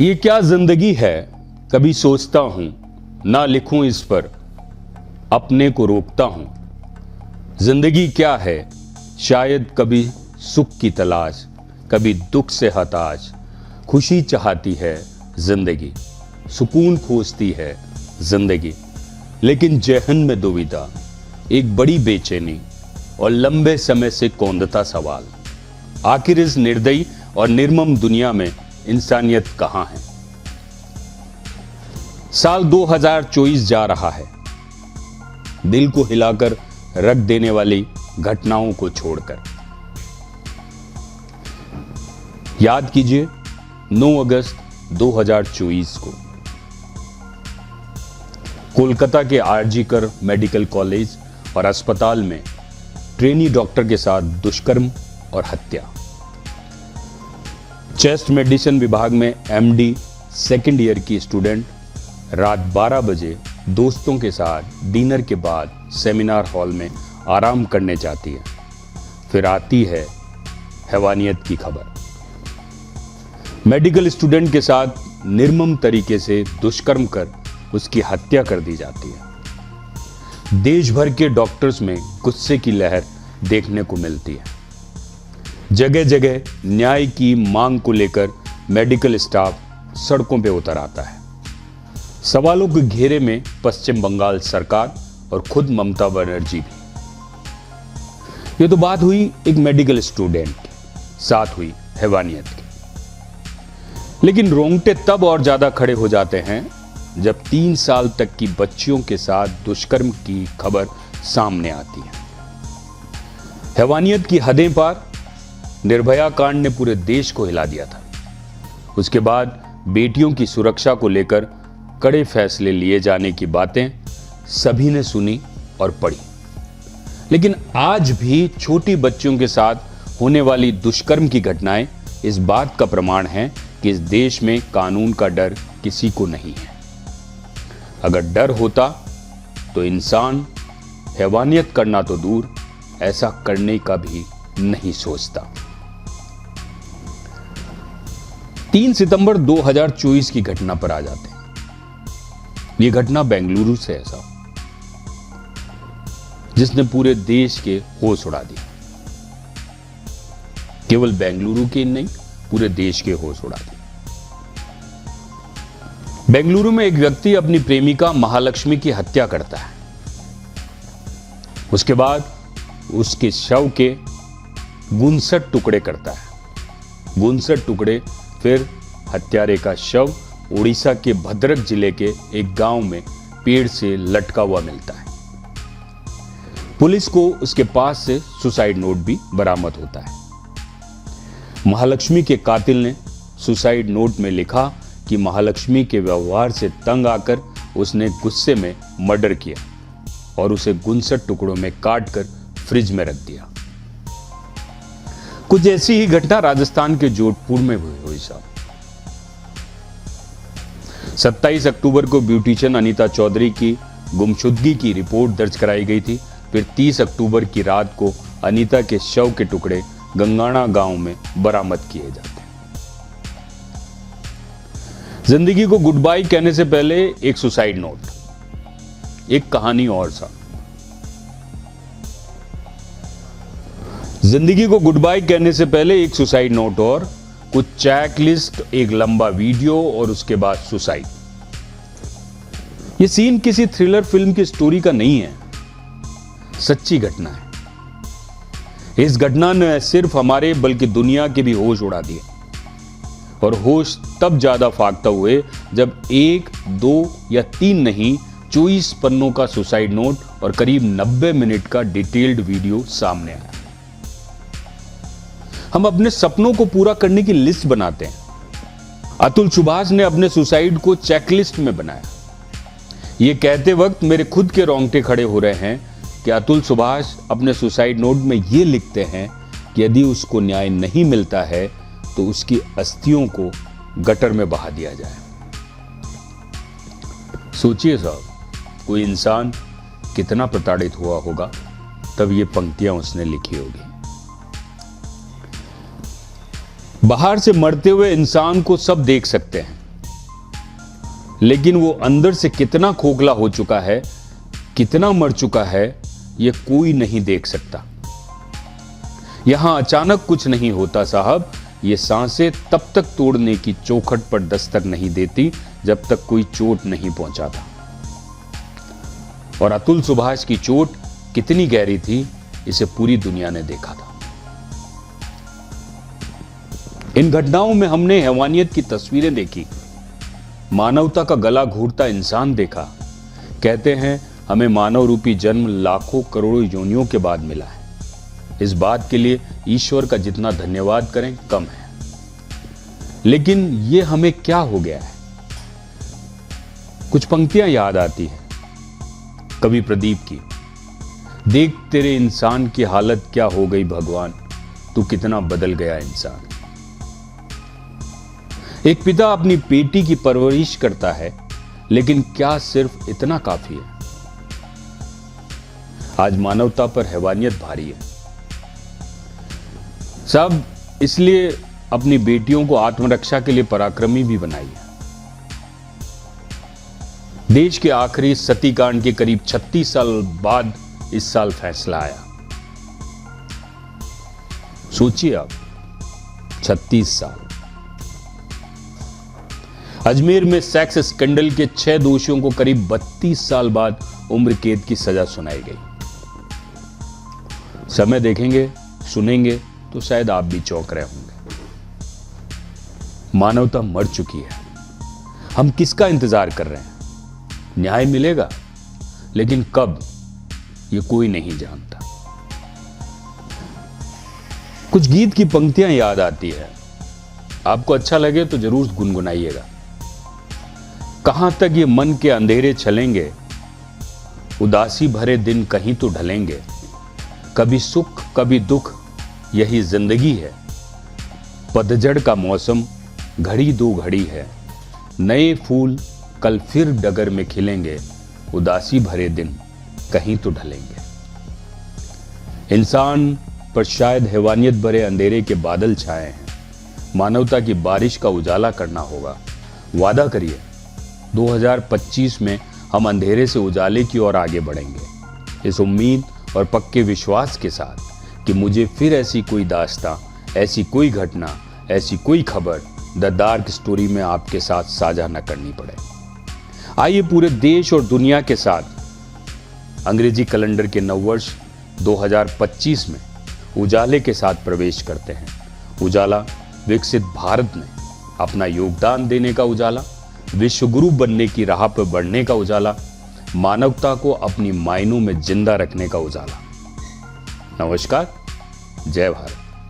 ये क्या जिंदगी है, कभी सोचता हूं, ना लिखूं इस पर, अपने को रोकता हूं। जिंदगी क्या है, शायद कभी सुख की तलाश, कभी दुख से हताश। खुशी चाहती है जिंदगी, सुकून खोजती है जिंदगी, लेकिन जहन में दुविधा, एक बड़ी बेचैनी और लंबे समय से कौंधता सवाल। आखिर इस निर्दयी और निर्मम दुनिया में इंसानियत कहां है। साल 2024 जा रहा है, दिल को हिलाकर रख देने वाली घटनाओं को छोड़कर। याद कीजिए 9 अगस्त 2024 को कोलकाता के आरजी-कर मेडिकल कॉलेज और अस्पताल में ट्रेनी डॉक्टर के साथ दुष्कर्म और हत्या। चेस्ट मेडिसिन विभाग में एमडी सेकेंड ईयर की स्टूडेंट रात 12 बजे दोस्तों के साथ डिनर के बाद सेमिनार हॉल में आराम करने जाती है। फिर आती है हैवानियत की खबर। मेडिकल स्टूडेंट के साथ निर्मम तरीके से दुष्कर्म कर उसकी हत्या कर दी जाती है। देश भर के डॉक्टर्स में गुस्से की लहर देखने को मिलती है। जगह जगह न्याय की मांग को लेकर मेडिकल स्टाफ सड़कों पर उतर आता है। सवालों के घेरे में पश्चिम बंगाल सरकार और खुद ममता बनर्जी भी। ये तो बात हुई एक मेडिकल स्टूडेंट की, साथ हुई हैवानियत की। लेकिन रोंगटे तब और ज्यादा खड़े हो जाते हैं जब 3 साल तक की बच्चियों के साथ दुष्कर्म की खबर सामने आती है। हैवानियत की हदें पार। निर्भया कांड ने पूरे देश को हिला दिया था। उसके बाद बेटियों की सुरक्षा को लेकर कड़े फैसले लिए जाने की बातें सभी ने सुनी और पढ़ी। लेकिन आज भी छोटी बच्चियों के साथ होने वाली दुष्कर्म की घटनाएं इस बात का प्रमाण है कि इस देश में कानून का डर किसी को नहीं है। अगर डर होता तो इंसान हैवानियत करना तो दूर, ऐसा करने का भी नहीं सोचता। 3 सितंबर 2024 की घटना पर आ जाते हैं। यह घटना बेंगलुरु से ऐसा जिसने पूरे देश के होश उड़ा दिए। केवल बेंगलुरु के नहीं, पूरे देश के होश उड़ा दिए। बेंगलुरु में एक व्यक्ति अपनी प्रेमिका महालक्ष्मी की हत्या करता है। उसके बाद उसके शव के 59 टुकड़े करता है। 59 टुकड़े। फिर हत्यारे का शव उड़ीसा के भद्रक जिले के एक गांव में पेड़ से लटका हुआ मिलता है। पुलिस को उसके पास से सुसाइड नोट भी बरामद होता है। महालक्ष्मी के कातिल ने सुसाइड नोट में लिखा कि महालक्ष्मी के व्यवहार से तंग आकर उसने गुस्से में मर्डर किया और उसे 59 टुकड़ों में काटकर फ्रिज में रख दिया। कुछ ऐसी ही घटना राजस्थान के जोधपुर में हुई साहब। 27 अक्टूबर को ब्यूटिशियन अनीता चौधरी की गुमशुदगी की रिपोर्ट दर्ज कराई गई थी। फिर 30 अक्टूबर की रात को अनीता के शव के टुकड़े गंगाना गांव में बरामद किए जाते हैं। जिंदगी को गुड बाय कहने से पहले एक सुसाइड नोट, एक कहानी और सा। जिंदगी को गुड बाय कहने से पहले एक सुसाइड नोट और कुछ चेकलिस्ट, एक लंबा वीडियो और उसके बाद सुसाइड। यह सीन किसी थ्रिलर फिल्म की स्टोरी का नहीं है, सच्ची घटना है। इस घटना ने सिर्फ हमारे बल्कि दुनिया के भी होश उड़ा दिए। और होश तब ज्यादा फाख्ता हुए जब 1, 2 या 3 नहीं, 24 पन्नों का सुसाइड नोट और करीब 90 मिनट का डिटेल्ड वीडियो सामने आया। हम अपने सपनों को पूरा करने की लिस्ट बनाते हैं। अतुल सुभाष ने अपने सुसाइड को चेकलिस्ट में बनाया। यह कहते वक्त मेरे खुद के रोंगटे खड़े हो रहे हैं कि अतुल सुभाष अपने सुसाइड नोट में यह लिखते हैं कि यदि उसको न्याय नहीं मिलता है तो उसकी अस्थियों को गटर में बहा दिया जाए। सोचिए साहब, कोई इंसान कितना प्रताड़ित हुआ होगा तब ये पंक्तियां उसने लिखी होगी। बाहर से मरते हुए इंसान को सब देख सकते हैं, लेकिन वो अंदर से कितना खोखला हो चुका है, कितना मर चुका है, ये कोई नहीं देख सकता। यहां अचानक कुछ नहीं होता साहब, ये सांसें तब तक तोड़ने की चौखट पर दस्तक नहीं देती जब तक कोई चोट नहीं पहुंचाता। और अतुल सुभाष की चोट कितनी गहरी थी, इसे पूरी दुनिया ने देखा था। इन घटनाओं में हमने हैवानियत की तस्वीरें देखी, मानवता का गला घूटता इंसान देखा। कहते हैं हमें मानव रूपी जन्म लाखों करोड़ों योनियों के बाद मिला है। इस बात के लिए ईश्वर का जितना धन्यवाद करें कम है। लेकिन ये हमें क्या हो गया है? कुछ पंक्तियां याद आती हैं कवि प्रदीप की। देख तेरे इंसान की हालत क्या हो गई भगवान, तू कितना बदल गया इंसान। एक पिता अपनी बेटी की परवरिश करता है, लेकिन क्या सिर्फ इतना काफी है? आज मानवता पर हैवानियत भारी है साहब, इसलिए अपनी बेटियों को आत्मरक्षा के लिए पराक्रमी भी बनाइए। देश के आखिरी सतीकांड के करीब 36 साल बाद इस साल फैसला आया। सोचिए आप, 36 साल। अजमेर में सेक्स स्कैंडल के 6 दोषियों को करीब 32 साल बाद उम्र कैद की सजा सुनाई गई। समय देखेंगे, सुनेंगे तो शायद आप भी चौंक रहे होंगे। मानवता मर चुकी है। हम किसका इंतजार कर रहे हैं? न्याय मिलेगा, लेकिन कब, ये कोई नहीं जानता। कुछ गीत की पंक्तियां याद आती है, आपको अच्छा लगे तो जरूर गुनगुनाइएगा। कहां तक ये मन के अंधेरे चलेंगे, उदासी भरे दिन कहीं तो ढलेंगे। कभी सुख कभी दुख, यही जिंदगी है। पतझड़ का मौसम घड़ी दो घड़ी है। नए फूल कल फिर डगर में खिलेंगे। उदासी भरे दिन कहीं तो ढलेंगे। इंसान पर शायद हैवानियत भरे अंधेरे के बादल छाए हैं। मानवता की बारिश का उजाला करना होगा। वादा करिए 2025 में हम अंधेरे से उजाले की ओर आगे बढ़ेंगे, इस उम्मीद और पक्के विश्वास के साथ कि मुझे फिर ऐसी कोई दास्तां, ऐसी कोई घटना, ऐसी कोई खबर द डार्क स्टोरी में आपके साथ साझा न करनी पड़े। आइए पूरे देश और दुनिया के साथ अंग्रेजी कैलेंडर के नववर्ष 2025 में उजाले के साथ प्रवेश करते हैं। उजाला विकसित भारत में अपना योगदान देने का उजाला, विश्वगुरु बनने की राह पर बढ़ने का उजाला, मानवता को अपनी मायनों में जिंदा रखने का उजाला। नमस्कार, जय भारत।